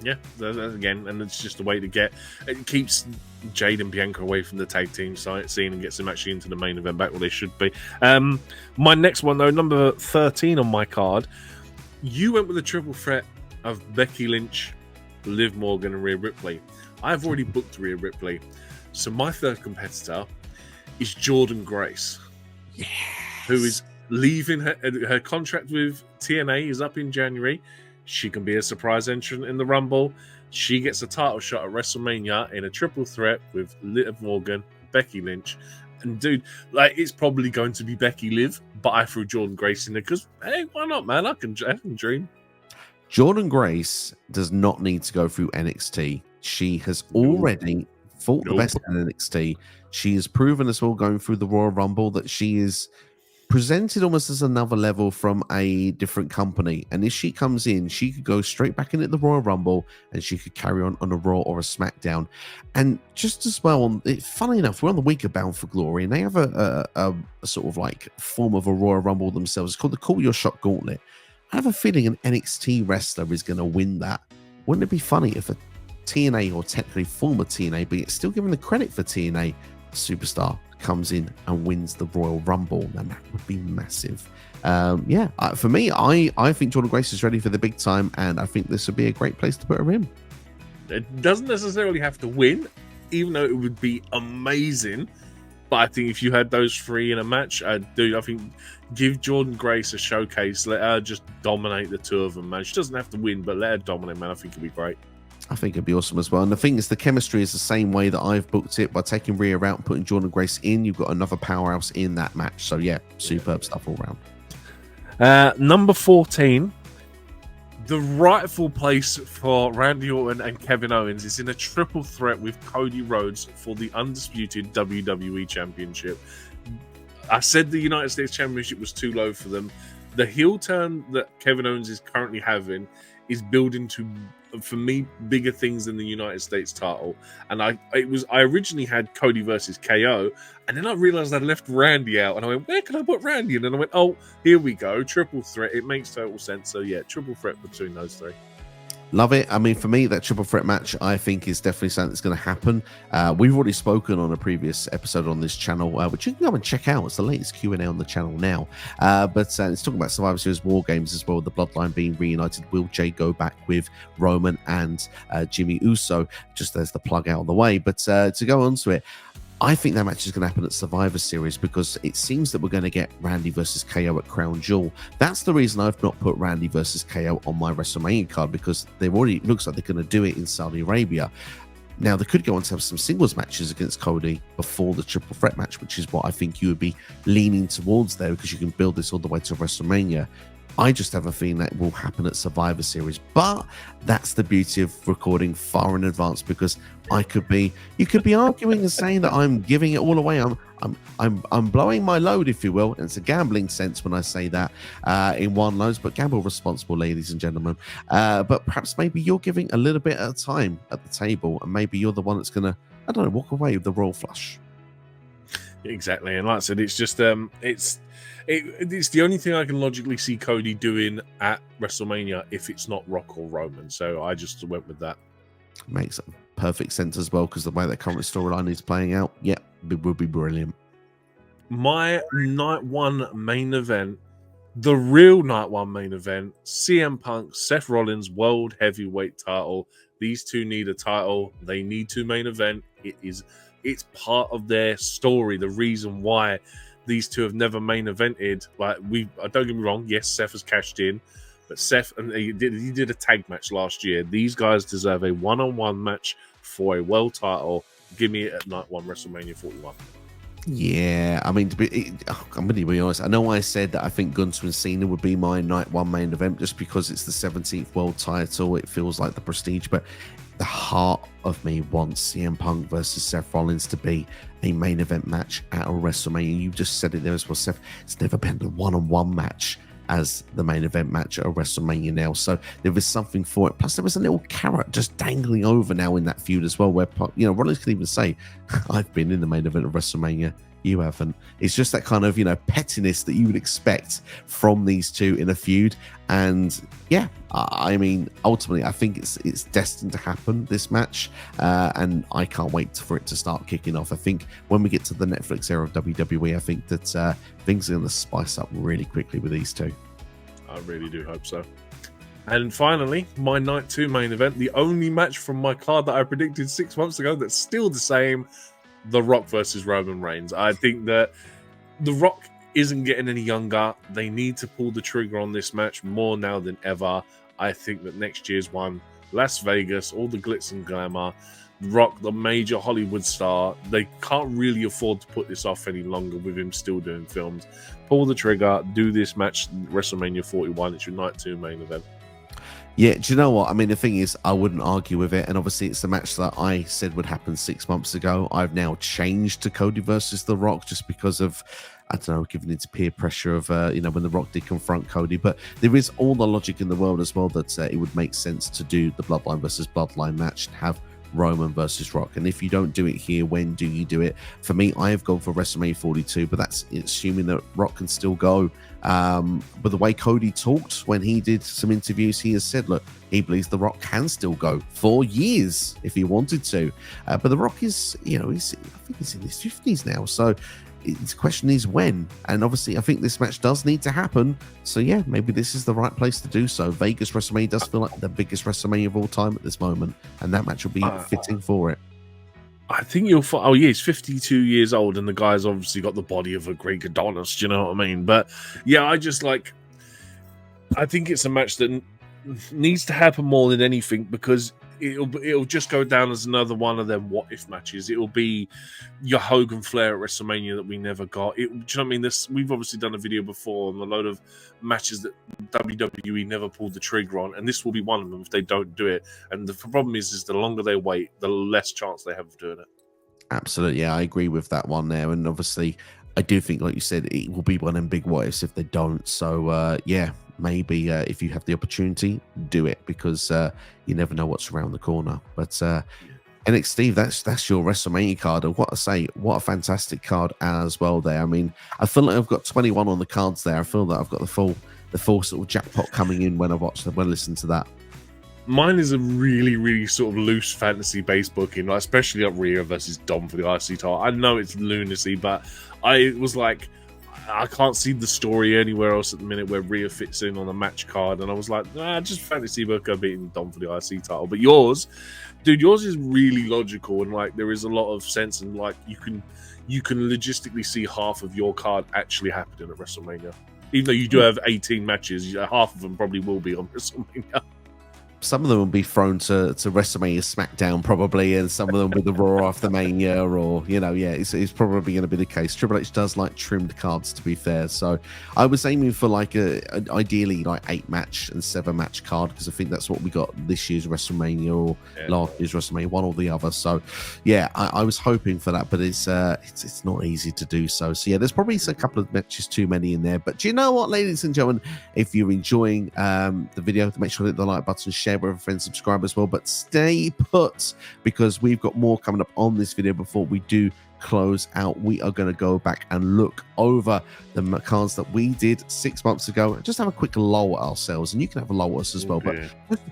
Yeah, again, and it's just a way to it keeps Jade and Bianca away from the tag team scene and gets them actually into the main event back where they should be. My next one, though, number 13 on my card, you went with a triple threat of Becky Lynch, Liv Morgan, and Rhea Ripley. I've already booked Rhea Ripley. So my third competitor is Jordynne Grace, who is leaving her contract with TNA is up in January. She can be a surprise entrant in the Rumble. She gets a title shot at WrestleMania in a triple threat with Liv Morgan, Becky Lynch. And dude, like, it's probably going to be Becky Liv, but I threw Jordan Grace in there because, hey, why not, man? I can dream. Jordan Grace does not need to go through NXT. She has already fought the best in NXT. She has proven as well going through the Royal Rumble that she is presented almost as another level from a different company. And if she comes in, she could go straight back into the Royal Rumble and she could carry on a Raw or a SmackDown. And just as well, funny enough, we're on the week of Bound for Glory, and they have a sort of like form of a Royal Rumble themselves. It's called the Call Your Shot Gauntlet. I have a feeling an NXT wrestler is going to win that. Wouldn't it be funny if a TNA, or technically former TNA, but it's still given the credit for TNA, superstar comes in and wins the Royal Rumble? And that would be massive. For me, I think Jordan Grace is ready for the big time, and I think this would be a great place to put her in. It doesn't necessarily have to win, even though it would be amazing. But I think if you had those three in a match, I think give Jordan Grace a showcase. Let her just dominate the two of them, man. She doesn't have to win, but let her dominate, man. I think it'd be great. I think it'd be awesome as well. And the thing is, the chemistry is the same way that I've booked it. By taking Rhea out and putting Jordan Grace in, you've got another powerhouse in that match. So yeah, superb stuff all around. Number 14, the rightful place for Randy Orton and Kevin Owens is in a triple threat with Cody Rhodes for the undisputed WWE Championship. I said the United States Championship was too low for them. The heel turn that Kevin Owens is currently having is building to, for me, bigger things than the United States title. And I originally had Cody versus KO, and then I realized I'd left Randy out, and I went, where can I put Randy? And then I went, oh, here we go, triple threat. It makes total sense. So yeah, triple threat between those three. Love it. I mean, for me, that triple threat match, I think, is definitely something that's going to happen. We've already spoken on a previous episode on this channel, which you can go and check out. It's the latest Q&A on the channel now. But it's talking about Survivor Series War Games as well, the Bloodline being reunited. Will Jade go back with Roman and Jimmy Uso, just as the plug out of the way? But to go on to it, I think that match is going to happen at Survivor Series because it seems that we're going to get Randy versus KO at Crown Jewel. That's the reason I've not put Randy versus KO on my WrestleMania card, because they've already, it looks like they're going to do it in Saudi Arabia. Now, they could go on to have some singles matches against Cody before the triple threat match, which is what I think you would be leaning towards there, because you can build this all the way to WrestleMania. I just have a feeling that will happen at Survivor Series, but that's the beauty of recording far in advance, because you could be arguing and saying that I'm giving it all away. I'm blowing my load, if you will. And it's a gambling sense when I say that in one loads, but gamble responsible, ladies and gentlemen. But perhaps maybe you're giving a little bit at a time at the table, and maybe you're the one that's gonna, I don't know, walk away with the royal flush. Exactly, and like I said, it's just it's the only thing I can logically see Cody doing at WrestleMania if it's not Rock or Roman. So I just went with that. Makes perfect sense as well, because the way that current storyline is playing out, yeah, it would be brilliant. My night one main event, the real night one main event, CM Punk, Seth Rollins, World Heavyweight title. These two need a title. They need to main event. It's part of their story, the reason why these two have never main evented. Like, don't get me wrong, yes, Seth has cashed in, but Seth, and he did a tag match last year. These guys deserve a one-on-one match for a world title. Give me it at night one, WrestleMania 41. Yeah, I mean, I'm going to be honest. I know I said that I think Gunther and Cena would be my night one main event just because it's the 17th world title. It feels like the prestige, but the heart of me wants CM Punk versus Seth Rollins to be a main event match at a WrestleMania. You just said it there as well, Seth. It's never been a one-on-one match as the main event match at a WrestleMania now, so there is something for it. Plus, there was a little carrot just dangling over now in that feud as well, where, you know, Rollins can even say, "I've been in the main event of WrestleMania. You haven't." It's just that kind of, you know, pettiness that you would expect from these two in a feud. And yeah, I mean, ultimately, I think it's destined to happen, this match, and I can't wait for it to start kicking off. I think when we get to the Netflix era of WWE, I think that things are going to spice up really quickly with these two. I really do hope so. And finally, my night two main event, the only match from my card that I predicted 6 months ago that's still the same: The Rock versus Roman Reigns. I think that The Rock isn't getting any younger. They need to pull the trigger on this match more now than ever. I think that next year's one, Las Vegas, all the glitz and glamour, Rock, the major Hollywood star, they can't really afford to put this off any longer with him still doing films. Pull the trigger, do this match, WrestleMania 41. It's your night 2 main event. Yeah, do you know what? I mean, the thing is, I wouldn't argue with it. And obviously, it's a match that I said would happen 6 months ago. I've now changed to Cody versus The Rock just because of, I don't know, giving into peer pressure of, when The Rock did confront Cody. But there is all the logic in the world as well that it would make sense to do the Bloodline versus Bloodline match and have Roman versus Rock. And if you don't do it here, when do you do it? For me, I have gone for WrestleMania 42, but that's assuming that Rock can still go. But the way Cody talked when he did some interviews, he has said, look, he believes The Rock can still go for years if he wanted to. But The Rock is, I think he's in his 50s now. So the question is when. And obviously, I think this match does need to happen. So yeah, maybe this is the right place to do so. Vegas WrestleMania does feel like the biggest WrestleMania of all time at this moment. And that match will be fitting for it. I think you'll find, he's 52 years old, and the guy's obviously got the body of a Greek Adonis, do you know what I mean? But yeah, I think it's a match that needs to happen more than anything, because it'll just go down as another one of them what if matches. It'll be your Hogan Flair at WrestleMania that we never got. Do you know what I mean? We've obviously done a video before on a load of matches that WWE never pulled the trigger on, and this will be one of them if they don't do it. And the problem is the longer they wait, the less chance they have of doing it. Absolutely, yeah, I agree with that one there. And obviously, I do think, like you said, it will be one of them big what ifs if they don't. So yeah, maybe if you have the opportunity, do it, because you never know what's around the corner. But NXSteve, that's your WrestleMania card, and what a fantastic card as well there. I mean, I feel like I've got 21 on the cards there. I feel that I've got the full sort of jackpot coming in when I listen to that. Mine is a really, really sort of loose fantasy based booking, especially like Rhea versus Dom for the IC title. I know it's lunacy, but I was like, I can't see the story anywhere else at the minute where Rhea fits in on a match card, and I was like, just fantasy book her beating Dom for the IC title. But yours is really logical, and like there is a lot of sense, and like you can logistically see half of your card actually happening at WrestleMania. Even though you do have 18 matches, half of them probably will be on WrestleMania. Some of them will be thrown to WrestleMania SmackDown probably, and some of them with the Raw after Mania, or it's probably going to be the case. Triple H does like trimmed cards, to be fair. So I was aiming for like ideally like 8-match and 7-match card, because I think that's what we got this year's WrestleMania or last year's WrestleMania, one or the other. So yeah, I was hoping for that, but it's not easy to do so. So yeah, there's probably a couple of matches too many in there. But do you know what, ladies and gentlemen, if you're enjoying the video, make sure to hit the like button, share with a friend, subscribe as well, but stay put, because we've got more coming up on this video. Before we do close out, we are going to go back and look over the cards that we did 6 months ago and just have a quick lull at ourselves, and you can have a lull at us as well. But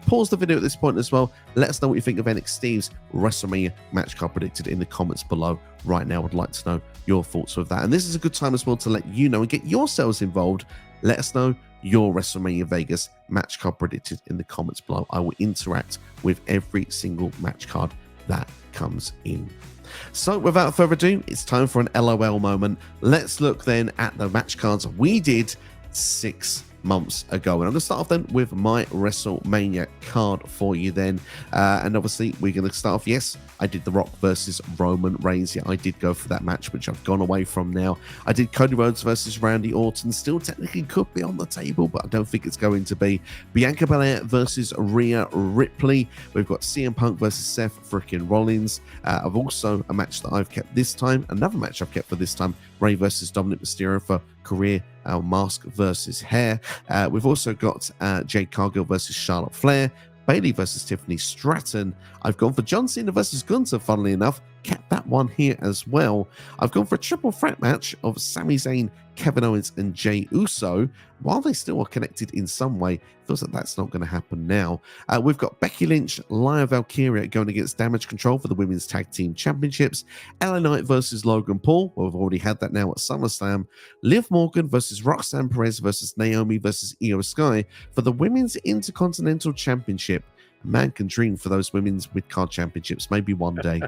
pause the video at this point as well. Let us know what you think of NXSteve's WrestleMania match card predicted in the comments below right now. I'd like to know your thoughts with that, and this is a good time as well to let you know and get yourselves involved. Let us know your WrestleMania Vegas match card predicted in the comments below. I will interact with every single match card that comes in. So without further ado, it's time for an LOL moment. Let's look then at the match cards we did 6 months ago, and I'm going to start off then with my WrestleMania card for you then, and obviously we're going to start off. Yes, I did The Rock versus Roman Reigns. Yeah, I did go for that match, which I've gone away from now. I did Cody Rhodes versus Randy Orton. Still technically could be on the table, but I don't think it's going to be. Bianca Belair versus Rhea Ripley. We've got CM Punk versus Seth Freakin Rollins. I've also a match that I've kept this time, another match I've kept for this time, Rey versus Dominic Mysterio for career, our mask versus hair. We've also got Jade Cargill versus Charlotte Flair, Bayley versus Tiffany Stratton. I've gone for John Cena versus Gunther, funnily enough. Kept that one here as well. I've gone for a triple threat match of Sami Zayn, Kevin Owens, and Jey Uso. While they still are connected in some way, feels like that's not going to happen now. We've got Becky Lynch, Lyra Valkyria going against Damage Control for the Women's Tag Team Championships. LA Knight versus Logan Paul. Well, we've already had that now at SummerSlam. Liv Morgan versus Roxanne Perez versus Naomi versus Io Sky for the Women's Intercontinental Championship. A man can dream for those women's mid-card championships, maybe one day.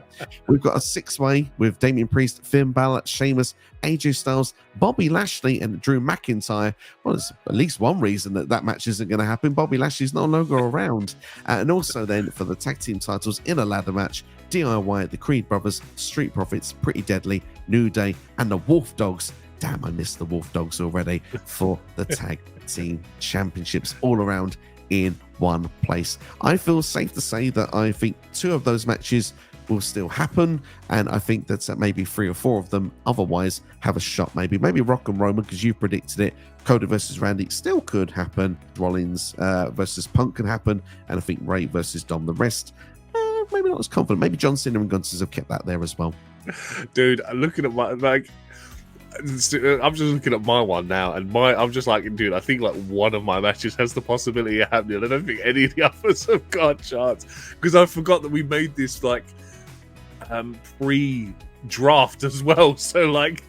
We've got a 6-way with Damian Priest, Finn Balor, Sheamus, AJ Styles, Bobby Lashley, and Drew McIntyre. Well, there's at least one reason that match isn't going to happen. Bobby Lashley's no longer around. And also then for the tag team titles in a ladder match, DIY, the Creed Brothers, Street Profits, Pretty Deadly, New Day, and the Wolf Dogs. Damn, I missed the Wolf Dogs already, for the tag team championships all around in one place. I feel safe to say that I think 2 of those matches will still happen, and I think that maybe 3 or 4 of them otherwise have a shot. Maybe Rock and Roman, because you predicted it. Cody versus Randy still could happen. Rollins versus Punk can happen, and I think Ray versus Dom. The rest, maybe not as confident. Maybe John Cena and Gunther have kept that there as well. Dude, looking at my I'm just looking at my one now, and I'm just like, dude, I think like one of my matches has the possibility of happening. I don't think any of the others have got a chance, because I forgot that we made this like pre-draft as well. So like,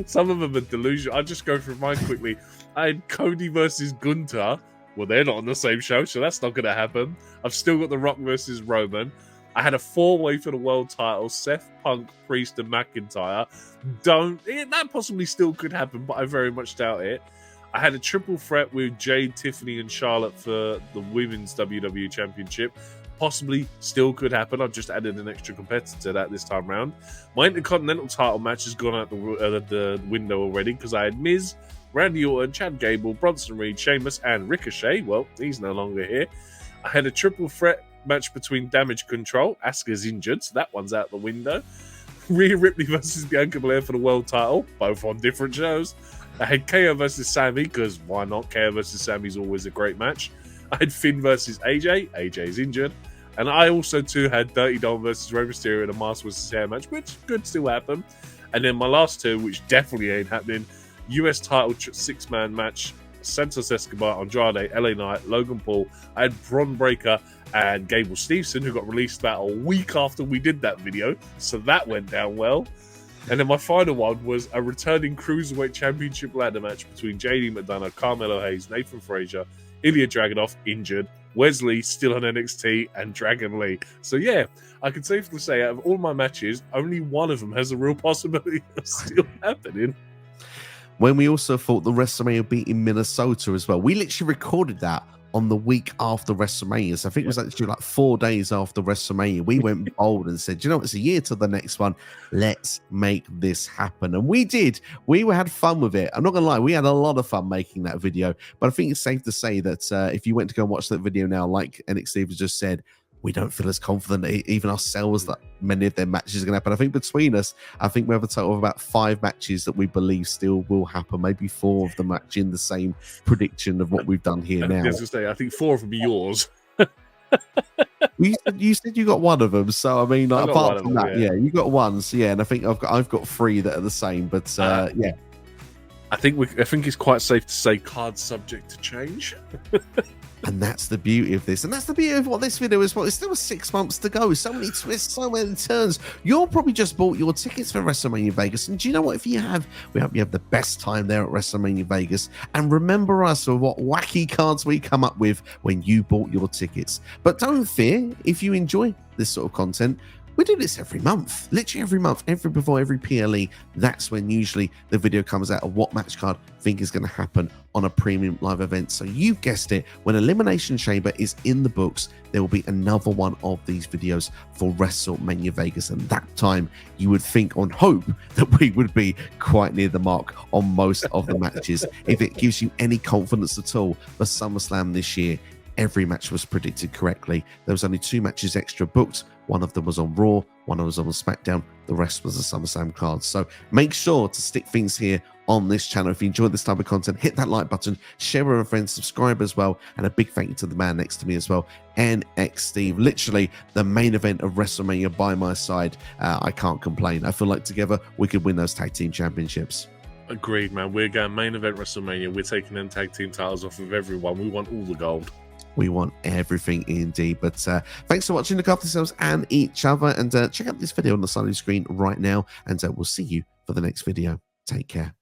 some of them are delusional. I'll just go through mine quickly. I had Cody versus Gunther. Well, they're not on the same show, so that's not going to happen. I've still got The Rock versus Roman. I had a 4-way for the world title: Seth, Punk, Priest, and McIntyre. That possibly still could happen, but I very much doubt it. I had a triple threat with Jade, Tiffany, and Charlotte for the Women's WWE Championship. Possibly still could happen. I've just added an extra competitor to that this time round. My Intercontinental title match has gone out the window already, because I had Miz, Randy Orton, Chad Gable, Bronson Reed, Sheamus, and Ricochet. Well, he's no longer here. I had a triple threat match between Damage Control. Asuka's injured, so that one's out the window. Rhea Ripley versus Bianca Belair for the world title, both on different shows. I had KO versus Sammy, because why not? KO versus Sammy's always a great match. I had Finn versus AJ. AJ's injured. And I also too had Dirty Dom versus Rey Mysterio in a mask versus hair match, which could still happen. And then my last 2, which definitely ain't happening, US title 6-man match: Santos Escobar, Andrade, LA Knight, Logan Paul. I had Bron Breakker and Gable Steveson, who got released about a week after we did that video, so that went down well. And then my final one was a returning Cruiserweight Championship ladder match between JD McDonough, Carmelo Hayes, Nathan Frazier, Ilya Dragunov, injured, Wesley, still on NXT, and Dragon Lee. So yeah, I can safely say out of all my matches, only one of them has a real possibility of still happening. When we also thought the WrestleMania would be in Minnesota as well. We literally recorded that on the week after WrestleMania. So I think it was actually like 4 days after WrestleMania. We went bold and said, you know, it's a year to the next one. Let's make this happen. And we did. We had fun with it. I'm not going to lie. We had a lot of fun making that video. But I think it's safe to say that if you went to go and watch that video now, like NXSteve has just said, we don't feel as confident, even ourselves, that many of their matches are going to happen. I think between us, I think we have a total of about 5 matches that we believe still will happen. Maybe 4 of them actually in the same prediction of what we've done here now. I think 4 of them are yours. You said you got one of them, so I mean, apart from that, yeah, you got one. So yeah, and I think I've got 3 that are the same. But yeah, I think it's quite safe to say cards subject to change. And that's the beauty of this. And that's the beauty of what this video is. Well, it's still 6 months to go. So many twists, so many turns. You're probably just bought your tickets for WrestleMania Vegas. And do you know what? If you have, we hope you have the best time there at WrestleMania Vegas. And remember us for what wacky cards we come up with when you bought your tickets. But don't fear, if you enjoy this sort of content, we do this every month, literally every month, before every PLE. That's when usually the video comes out of what match card I think is going to happen on a premium live event. So you've guessed it, when Elimination Chamber is in the books, there will be another one of these videos for WrestleMania Vegas. And that time you would think and hope that we would be quite near the mark on most of the matches. If it gives you any confidence at all for SummerSlam this year, every match was predicted correctly. There was only 2 matches extra booked. One of them was on Raw, one was on SmackDown, the rest was the SummerSlam cards. So make sure to stick things here on this channel. If you enjoyed this type of content, hit that like button, share with a friend, subscribe as well, and a big thank you to the man next to me as well, NXSteve. Literally the main event of WrestleMania by my side. I can't complain. I feel like together we could win those tag team championships. Agreed, man. We're going main event WrestleMania. We're taking them tag team titles off of everyone. We want all the gold. We want everything indeed. But thanks for watching. Look after yourselves and each other. And check out this video on the side of the screen right now. And we'll see you for the next video. Take care.